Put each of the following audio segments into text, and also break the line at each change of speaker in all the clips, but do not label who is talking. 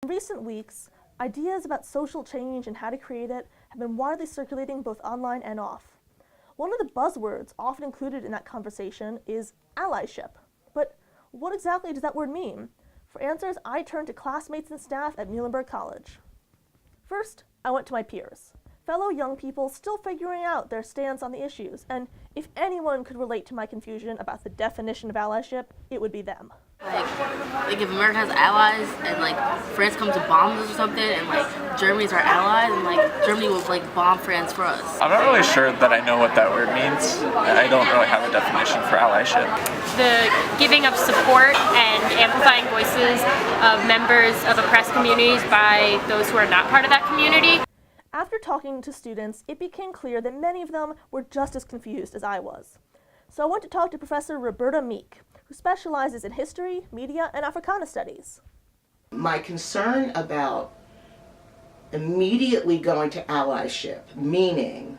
In recent weeks, ideas about social change and how to create it have been widely circulating both online and off. One of the buzzwords often included in that conversation is allyship. But what exactly does that word mean? For answers, I turned to classmates and staff at Muhlenberg College. First, I went to my peers, fellow young people still figuring out their stance on the issues, and if anyone could relate to my confusion about the definition of allyship, it would be them.
Like if America has allies and like France comes to bomb us or something, and like Germany's our allies, and like Germany will like bomb France for us.
I'm not really sure that I know what that word means. I don't really have a definition for allyship.
The giving of support and amplifying voices of members of oppressed communities by those who are not part of that community.
After talking to students, it became clear that many of them were just as confused as I was. So I went to talk to Professor Roberta Meek, who specializes in history, media, and Africana studies.
My concern about immediately going to allyship, meaning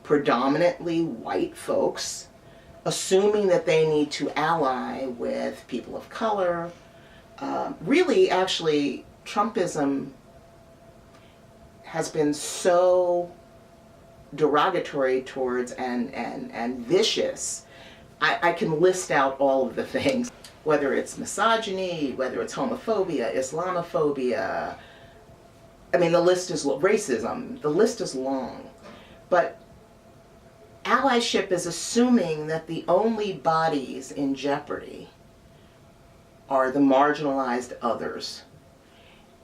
predominantly white folks, assuming that they need to ally with people of color, really actually Trumpism has been so derogatory towards and vicious. I can list out all of the things, whether it's misogyny, whether it's homophobia, Islamophobia. I mean, the list is racism. The list is long. But allyship is assuming that the only bodies in jeopardy are the marginalized others.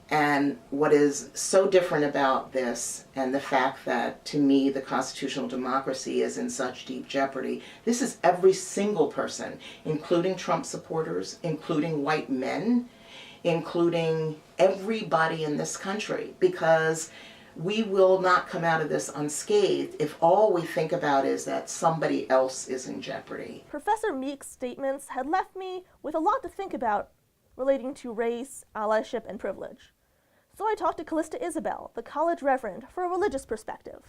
And what is so different about this, and the fact that, to me, the constitutional democracy is in such deep jeopardy, this is every single person, including Trump supporters, including white men, including everybody in this country, because we will not come out of this unscathed if all we think about is that somebody else is in jeopardy.
Professor Meek's statements had left me with a lot to think about relating to race, allyship, and privilege. So I talked to Callista Isabel, the college reverend, for a religious perspective.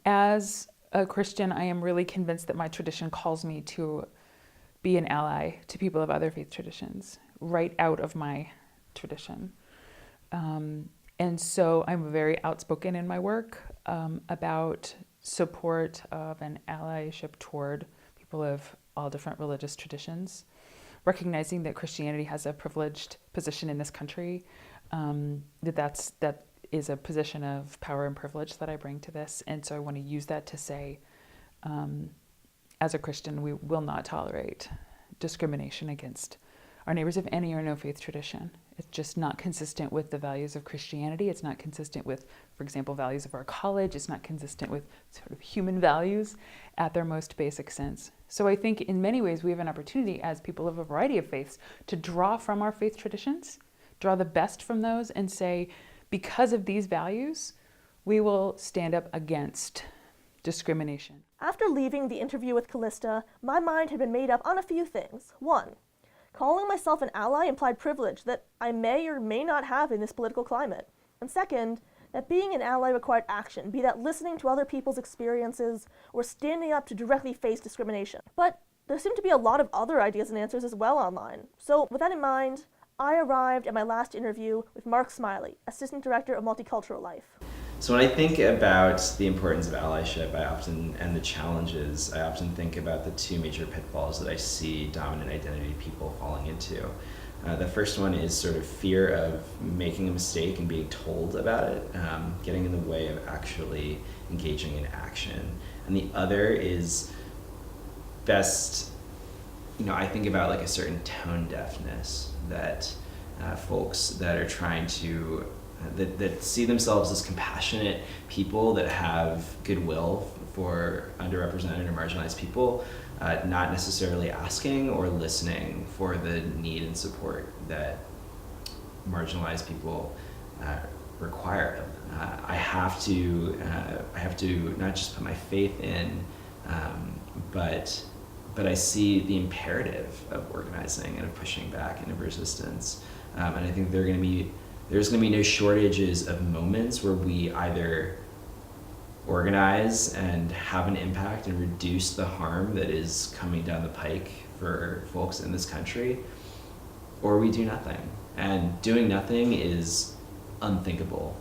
As a Christian, I am really convinced that my tradition calls me to be an ally to people of other faith traditions, right out of my tradition. And so I'm very outspoken in my work about support of an allyship toward people of all different religious traditions, recognizing that Christianity has a privileged position in this country, that is a position of power and privilege that I bring to this. And so I want to use that to say, as a Christian, we will not tolerate discrimination against our neighbors of any or no faith tradition. It's just not consistent with the values of Christianity. It's not consistent with, for example, values of our college. It's not consistent with sort of human values at their most basic sense. So I think in many ways we have an opportunity as people of a variety of faiths to draw from our faith traditions, draw the best from those, and say, because of these values, we will stand up against discrimination.
After leaving the interview with Callista, my mind had been made up on a few things. One, calling myself an ally implied privilege that I may or may not have in this political climate. And second, that being an ally required action, be that listening to other people's experiences or standing up to directly face discrimination. But there seem to be a lot of other ideas and answers as well online. So with that in mind, I arrived at my last interview with Mark Smiley, Assistant Director of Multicultural Life.
So when I think about the importance of allyship, and the challenges, I often think about the two major pitfalls that I see dominant identity people falling into. The first one is sort of fear of making a mistake and being told about it, getting in the way of actually engaging in action. And the other is I think about like a certain tone deafness that folks that are trying to that see themselves as compassionate people that have goodwill for underrepresented or marginalized people, not necessarily asking or listening for the need and support that marginalized people require. I have to not just put my faith in, but I see the imperative of organizing and of pushing back and of resistance. And I think there's going to be no shortages of moments where we either organize and have an impact and reduce the harm that is coming down the pike for folks in this country, or we do nothing. And doing nothing is unthinkable